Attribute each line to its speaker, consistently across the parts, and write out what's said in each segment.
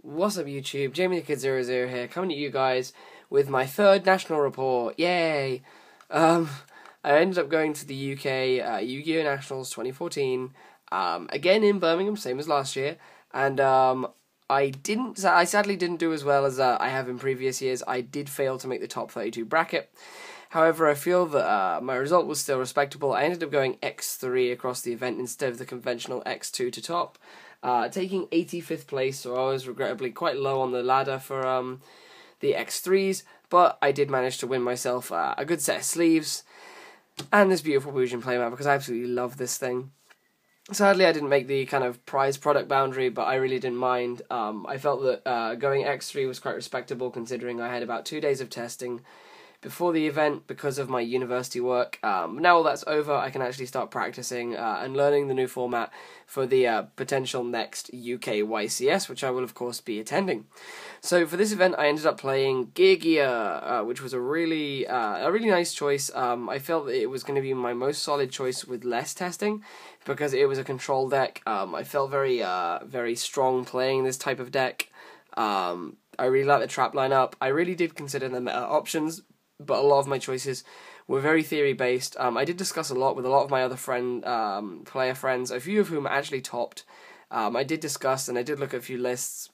Speaker 1: What's up YouTube, Jamie the Kid 00 here, coming to you guys with my third national report, yay! I ended up going to the UK Yu-Gi-Oh! Nationals 2014, again in Birmingham, same as last year, and I sadly didn't do as well as I have in previous years. I did fail to make the top 32 bracket. However, I feel that my result was still respectable. I ended up going X3 across the event instead of the conventional X2 to top, taking 85th place, so I was regrettably quite low on the ladder for the X3s, but I did manage to win myself a good set of sleeves and this beautiful Bujin playmat because I absolutely love this thing. Sadly, I didn't make the kind of prize product boundary, but I really didn't mind. I felt that going X3 was quite respectable considering I had about 2 days of testing before the event because of my university work. Now all that's over, I can actually start practicing and learning the new format for the potential next UK YCS, which I will of course be attending. So for this event, I ended up playing Geargia, which was a really nice choice. I felt that it was going to be my most solid choice with less testing because it was a control deck. I felt very strong playing this type of deck. I really like the trap lineup. I really did consider the meta options, but a lot of my choices were very theory-based. I did discuss a lot with a lot of my other player friends, a few of whom actually topped. I did discuss and I did look at a few lists,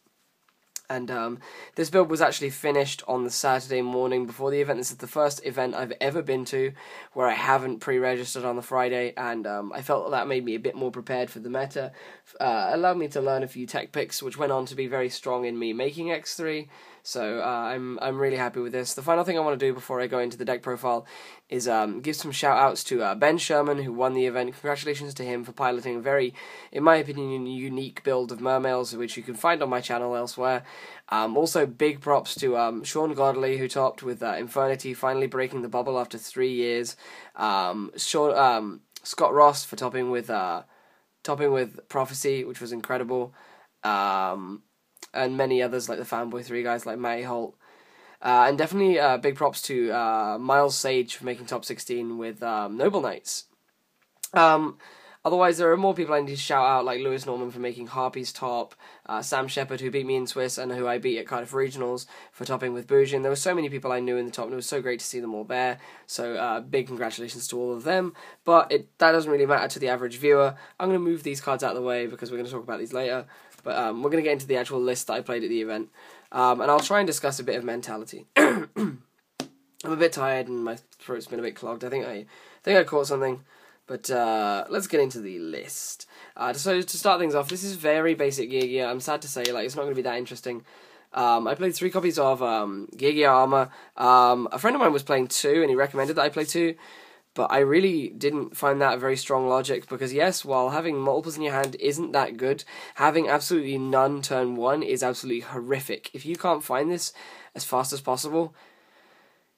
Speaker 1: and this build was actually finished on the Saturday morning before the event. This is the first event I've ever been to where I haven't pre-registered on the Friday, and I felt that made me a bit more prepared for the meta. Allowed me to learn a few tech picks, which went on to be very strong in me making X3. So I'm really happy with this. The final thing I want to do before I go into the deck profile is give some shout outs to Ben Sherman, who won the event. Congratulations to him for piloting a very, in my opinion, unique build of Mermails, which you can find on my channel elsewhere. Also big props to Sean Godley, who topped with Infernity, finally breaking the bubble after 3 years. Scott Ross for topping with Prophecy, which was incredible. And many others like the Fanboy 3 guys like Matty Holt. And definitely big props to Miles Sage for making top 16 with Noble Knights. Otherwise, there are more people I need to shout out, like Lewis Norman for making Harpy's top, Sam Shepard, who beat me in Swiss and who I beat at Cardiff Regionals, for topping with Bujin. There were so many people I knew in the top, and it was so great to see them all there. So big congratulations to all of them. But that doesn't really matter to the average viewer. I'm going to move these cards out of the way because we're going to talk about these later. But we're going to get into the actual list that I played at the event. And I'll try and discuss a bit of mentality. I'm a bit tired and my throat's been a bit clogged. I think I caught something. But let's get into the list. So to start things off, this is very basic Geargia. I'm sad to say, like, it's not going to be that interesting. I played 3 copies of Geargia Armor. A friend of mine was playing 2, and he recommended that I play 2. But I really didn't find that a very strong logic, because yes, while having multiples in your hand isn't that good, having absolutely none turn 1 is absolutely horrific. If you can't find this as fast as possible,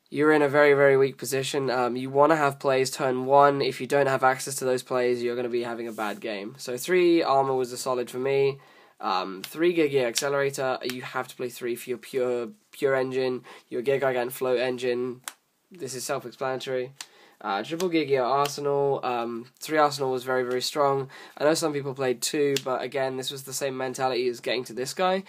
Speaker 1: you're in a very, very weak position. You want to have plays turn 1. If you don't have access to those plays, you're going to be having a bad game. So 3 Armor was a solid for me. 3 Geargia Accelerator. You have to play 3 for your pure engine, your Gear Gigant float engine. This is self-explanatory. Triple Geargia Arsenal. 3 Arsenal was very, very strong. I know some people played 2, but again, this was the same mentality as getting to this guy.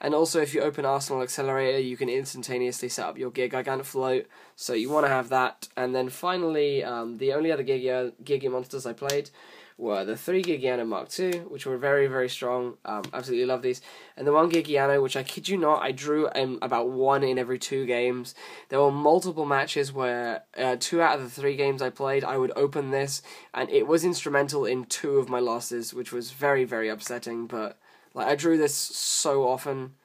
Speaker 1: And also, if you open Arsenal Accelerator, you can instantaneously set up your Gear Gigant float, so you want to have that. And then finally, the only other Geargia monsters I played were the 3 Gigiano Mark II, which were very, very strong. Absolutely love these. And the 1 Gigiano, which I kid you not, I drew about 1 in every 2 games. There were multiple matches where 2 out of the 3 games I played, I would open this, and it was instrumental in 2 of my losses, which was very, very upsetting. But like, I drew this so often,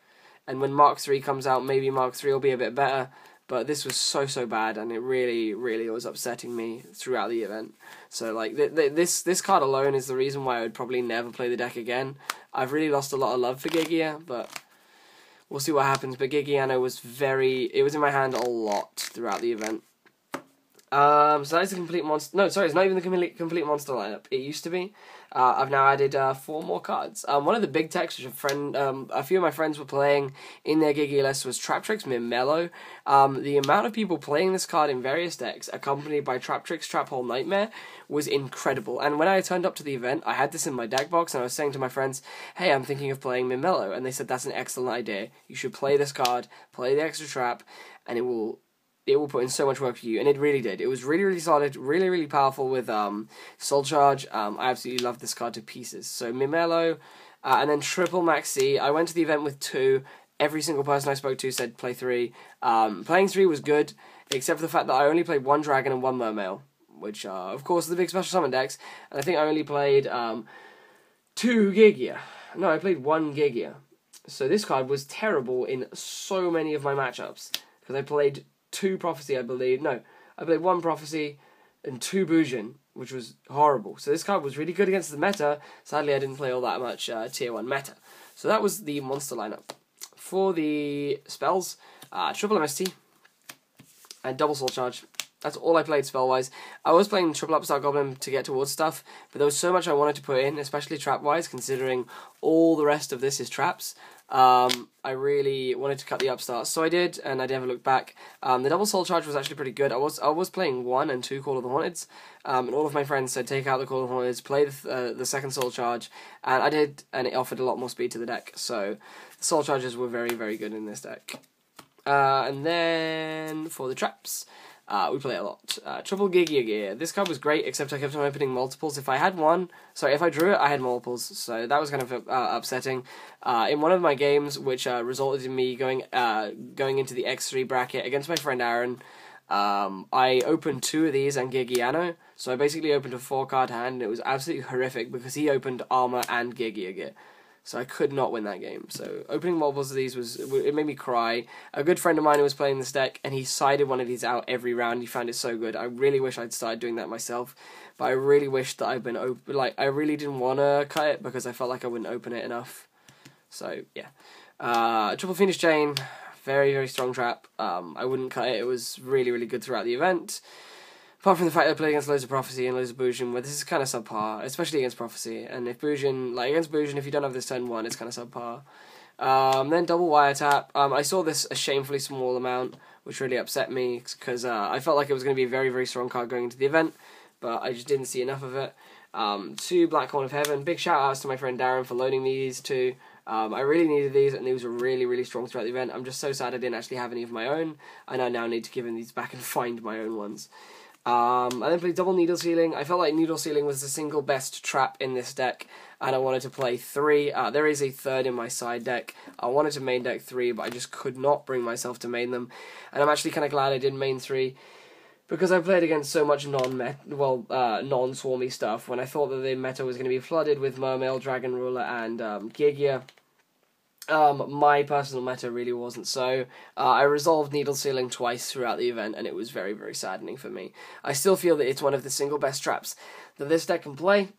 Speaker 1: and when Mark III comes out, maybe Mark III will be a bit better. But this was so bad, and it really, really was upsetting me throughout the event. So, like, this card alone is the reason why I would probably never play the deck again. I've really lost a lot of love for Geargia, but we'll see what happens. But Gigiano was it was in my hand a lot throughout the event. So that is a complete monster. No, sorry, it's not even the complete monster lineup. It used to be. I've now added 4 more cards. One of the big techs, which a few of my friends were playing in their Geargia list, was Traptrix Mermail. The amount of people playing this card in various decks, accompanied by Traptrix Trap Hole Nightmare, was incredible. And when I turned up to the event, I had this in my deck box, and I was saying to my friends, "Hey, I'm thinking of playing Mermail," and they said that's an excellent idea. You should play this card, play the extra trap, and it will put in so much work for you, and it really did. It was really, really solid, really, really powerful with Soul Charge. I absolutely love this card to pieces. So Mermail, and then Triple Max C. I went to the event with 2. Every single person I spoke to said play 3. Playing 3 was good, except for the fact that I only played 1 Dragon and 1 Mermail, which of course are the big special summon decks, and I think I only played 2 Geargia. No, I played 1 Geargia. So this card was terrible in so many of my matchups, because I played 2 Prophecy, I believe. No, I played 1 Prophecy and 2 Bujin, which was horrible. So this card was really good against the meta. Sadly, I didn't play all that much Tier 1 meta. So that was the monster lineup. For the spells, Triple MST and Double Soul Charge. That's all I played spell-wise. I was playing Triple Upstart Goblin to get towards stuff, but there was so much I wanted to put in, especially trap-wise, considering all the rest of this is traps. I really wanted to cut the upstart, so I did, and I never looked back. The Double Soul Charge was actually pretty good. I was playing 1 and 2 Call of the Haunteds, and all of my friends said take out the Call of the Haunteds, play the second Soul Charge, and I did, and it offered a lot more speed to the deck, so the Soul Charges were very, very good in this deck. And then for the traps, we play a lot. Triple Geargia Gear. This card was great, except I kept on opening multiples. If I drew it, I had multiples, so that was kind of upsetting. In one of my games, which resulted in me going into the X3 bracket against my friend Aaron, I opened 2 of these and Geargiano, so I basically opened a 4-card hand, and it was absolutely horrific because he opened Armor and Geargia Gear. So I could not win that game. So opening multiples of these it made me cry. A good friend of mine who was playing this deck, and he sided one of these out every round. He found it so good. I really wish I'd started doing that myself, but I really wish that I'd been open. Like, I really didn't want to cut it because I felt like I wouldn't open it enough. So yeah, Triple Phoenix Chain, very, very strong trap. I wouldn't cut it. It was really, really good throughout the event. Apart from the fact that I played against loads of Prophecy and loads of Bujin, where this is kind of subpar, especially against Prophecy. And if against Bujin, if you don't have this turn 1, it's kind of subpar. Then double wiretap. I saw this a shamefully small amount, which really upset me, because I felt like it was going to be a very, very strong card going into the event, but I just didn't see enough of it. 2 Black Horn of Heaven. Big shout outs to my friend Darren for loaning me these 2. I really needed these, and these were really, really strong throughout the event. I'm just so sad I didn't actually have any of my own, and I now need to give him these back and find my own ones. I then played Double Needle Sealing. I felt like Needle Sealing was the single best trap in this deck, and I wanted to play 3. There is a 3rd in my side deck. I wanted to main deck 3, but I just could not bring myself to main them, and I'm actually kind of glad I did main 3, because I played against so much non-swarmy stuff, when I thought that the meta was going to be flooded with Mermail, Dragon Ruler, and Geargia. My personal meta really wasn't so. I resolved Needle Sealing twice throughout the event, and it was very, very saddening for me. I still feel that it's one of the single best traps that this deck can play,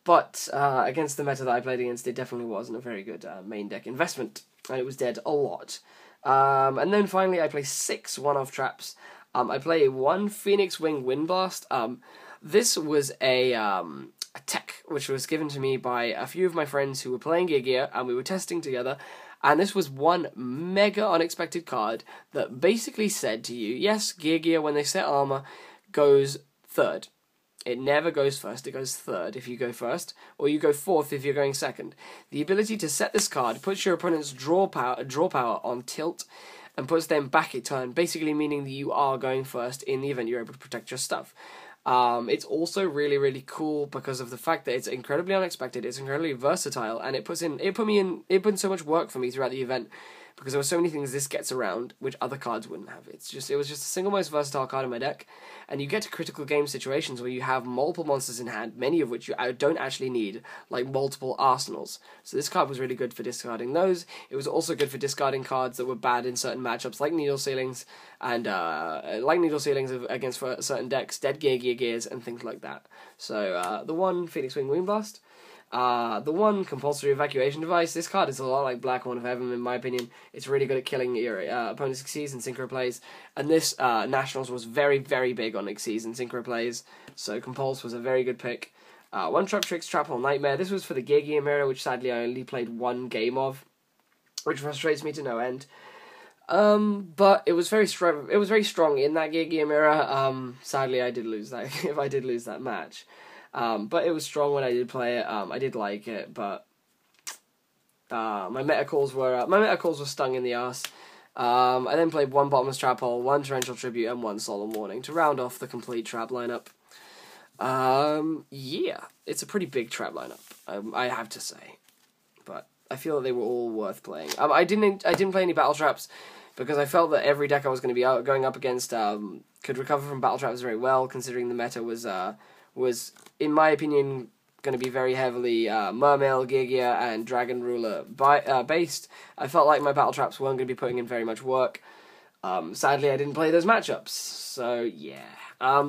Speaker 1: but against the meta that I played against, it definitely wasn't a very good main deck investment, and it was dead a lot. And then finally, I play 6 one-off traps. I play 1 Phoenix Wing Windblast. This was a tech which was given to me by a few of my friends who were playing Geargia, and we were testing together, and this was one mega unexpected card that basically said to you, yes, Geargia, when they set armor, goes 3rd. It never goes first, it goes 3rd if you go first, or you go 4th if you're going 2nd. The ability to set this card puts your opponent's draw power on tilt, and puts them back a turn, basically meaning that you are going first in the event you're able to protect your stuff. It's also really, really cool because of the fact that it's incredibly unexpected, it's incredibly versatile, and it put in so much work for me throughout the event, because there were so many things this gets around which other cards wouldn't have. It was just the single most versatile card in my deck, and you get to critical game situations where you have multiple monsters in hand, many of which you don't actually need, like multiple arsenals. So this card was really good for discarding those. It was also good for discarding cards that were bad in certain matchups, like Needle Sealings, and against certain decks, Dead Geargia Gears, and things like that. So the 1 Phoenix Wing Windblast. The one, compulsory evacuation device. This card is a lot like Black Horn of Heaven, in my opinion. It's really good at killing your opponent's Xyz and synchro plays. And this Nationals was very, very big on Xyz and synchro plays, so Compulse was a very good pick. One Trap Tricks, Trap Hole Nightmare. This was for the Geargia mirror, which sadly I only played one game of, which frustrates me to no end. But it was very strong. It was very strong in that Geargia mirror. Sadly, I did lose that. If I did lose that match, but it was strong when I did play it. I did like it, but my meta calls were stung in the ass. I then played one Bottomless Trap Hole, one Torrential Tribute, and one Solemn Warning to round off the complete trap lineup. Yeah, it's a pretty big trap lineup, I have to say, but I feel that they were all worth playing. I didn't play any battle traps because I felt that every deck I was going to be going up against could recover from battle traps very well, considering the meta was in my opinion going to be very heavily Mermail, Geargia, and Dragon Ruler based. I felt like my battle traps weren't going to be putting in very much work. Sadly, I didn't play those matchups, so yeah.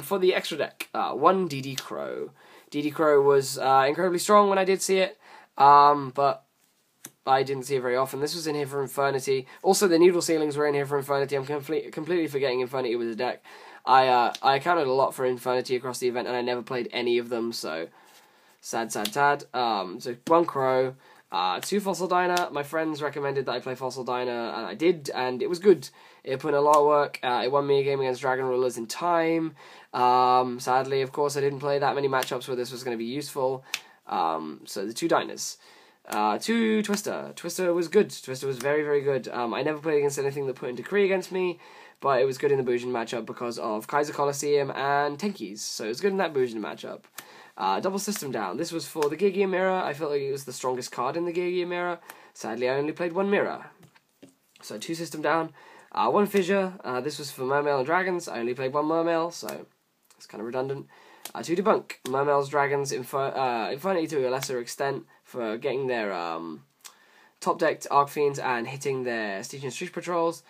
Speaker 1: For the extra deck, one DD Crow. DD Crow was incredibly strong when I did see it, but I didn't see it very often. This was in here for Infernity. Also, the Needle Ceilings were in here for Infernity. I'm completely forgetting Infernity was a deck. I accounted a lot for Infernity across the event, and I never played any of them, so sad. So one Crow, two Fossil Diner. My friends recommended that I play Fossil Diner, and I did, and it was good. It put in a lot of work. It won me a game against Dragon Rulers in time. Sadly, of course, I didn't play that many matchups where this was going to be useful. So the two Diners. Two Twister. Twister was good. Twister was very, very good. I never played against anything that put in Decree against me, but it was good in the Bujin matchup because of Kaiser Coliseum and Tenkies. So it was good in that Bujin matchup. Double System Down. This was for the Geargia mirror. I felt like it was the strongest card in the Geargia mirror. Sadly, I only played one mirror. So two System Down. One Fissure. This was for Mermail and Dragons. I only played one Mermail, so it's kind of redundant. Two Debunk. Mermail's Dragons, Infernity to a lesser extent for getting their top-decked Arcfiends and hitting their Stygian Street Patrols.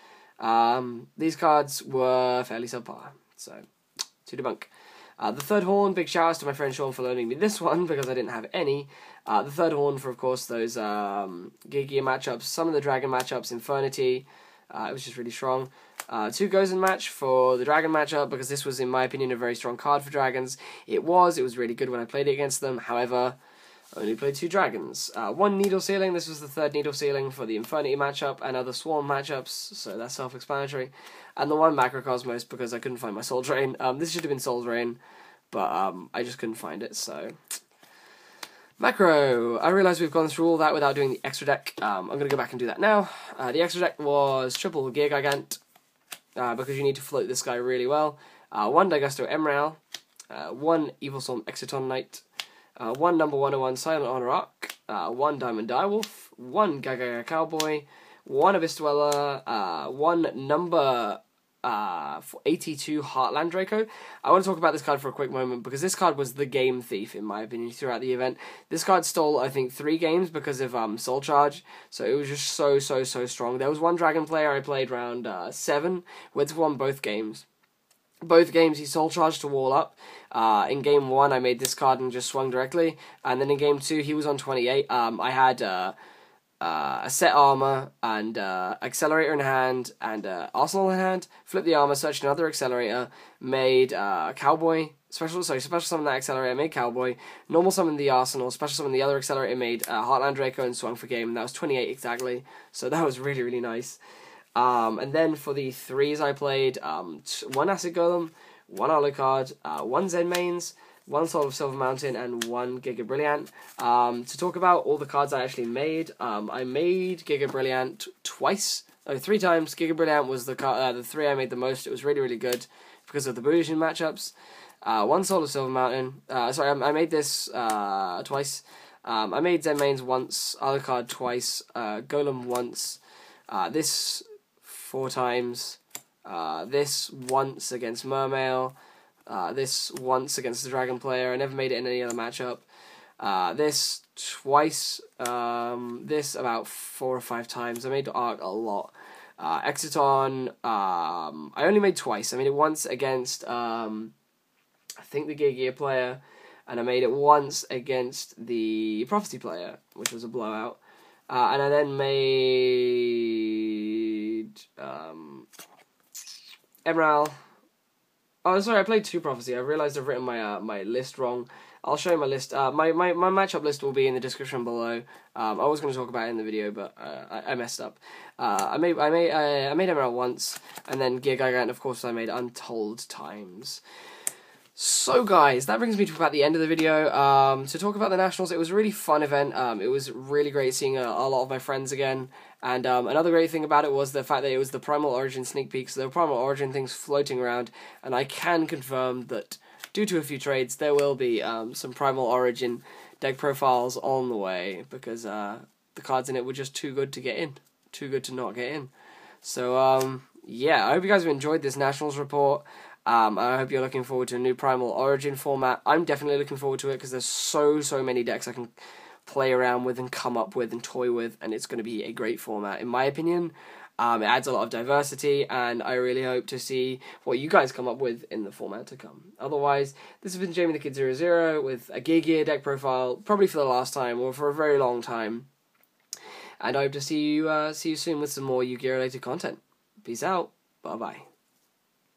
Speaker 1: These cards were fairly subpar, so two Debunk. The Third Horn, big showers to my friend Sean for loaning me this one because I didn't have any. The Third Horn for, of course, those Geargia matchups, some of the Dragon matchups, Infernity. It was just really strong. Two Gozen match for the Dragon matchup because this was, in my opinion, a very strong card for Dragons. It was really good when I played it against them. However, I only played two Dragons. One Needle Ceiling. This was the third Needle Ceiling for the Infernity matchup and other Swarm matchups, so that's self-explanatory. And the one Macrocosmos because I couldn't find my Soul Drain. This should have been Soul Drain, but I just couldn't find it, so... Macro. I realise we've gone through all that without doing the extra deck. I'm going to go back and do that now. The extra deck was triple Gear Gigant, because you need to float this guy really well. One Daigusto Emerald, one Evil Storm Exiton Knight, one number 101 Silent Honor Arc, one Diamond Direwolf, one Gaga Cowboy, one Abyss Dweller, one number 82 Heartland Draco. I want to talk about this card for a quick moment because this card was the game thief in my opinion throughout the event. This card stole I think 3 games because of Soul Charge, so it was just so strong. There was one Dragon player I played round 7 which won both games. Both games he Soul Charged to wall up. In game 1 I made this card and just swung directly, and then in game 2 he was on 28. I had a set armor and accelerator in hand and arsenal in hand. Flipped the armor, searched another accelerator, made cowboy. Special summon that accelerator, made cowboy. Normal summon the arsenal, special summon the other accelerator, made Heartland Draco and swung for game. And that was 28 exactly. So that was really nice. And then for the 3s I played one Acid Golem, one Alucard, one Zen Mains, one Soul of Silver Mountain, and one Giga Brilliant. To talk about all the cards I actually made, I made Giga Brilliant twice. 3 times. Giga Brilliant was the 3 I made the most. It was really good because of the Bujin matchups. One Soul of Silver Mountain. I made this twice. I made Zen Mains once, Alucard twice, Golem once, this 4 times, this once against Mermail, this once against the Dragon player. I never made it in any other matchup. This twice, this about 4 or 5 times. I made Arc a lot. Exiton, I only made twice. I made it once against, I think the Geargia player, and I made it once against the Prophecy player, which was a blowout. And I then made Mermail. Oh, sorry, I played 2 Prophecy. I realised I've written my list wrong. I'll show you my list. My matchup list will be in the description below. I was going to talk about it in the video, but I messed up. I made Mermail once, and then Geargia, and of course I made untold times. So guys, that brings me to about the end of the video. To talk about the Nationals, it was a really fun event. It was really great seeing a lot of my friends again. And another great thing about it was the fact that it was the Primal Origin sneak peek, so there were Primal Origin things floating around, and I can confirm that due to a few trades, there will be some Primal Origin deck profiles on the way, because the cards in it were just too good to get in. Too good to not get in. So, yeah, I hope you guys have enjoyed this Nationals report. I hope you're looking forward to a new Primal Origin format. I'm definitely looking forward to it because there's so many decks I can play around with and come up with and toy with, and it's going to be a great format in my opinion. It adds a lot of diversity, and I really hope to see what you guys come up with in the format to come. Otherwise, this has been Jamie the Kid 00 with a Geargia deck profile, probably for the last time or for a very long time. And I hope to see you soon with some more Yu-Gi-Oh! Related content. Peace out. Bye bye.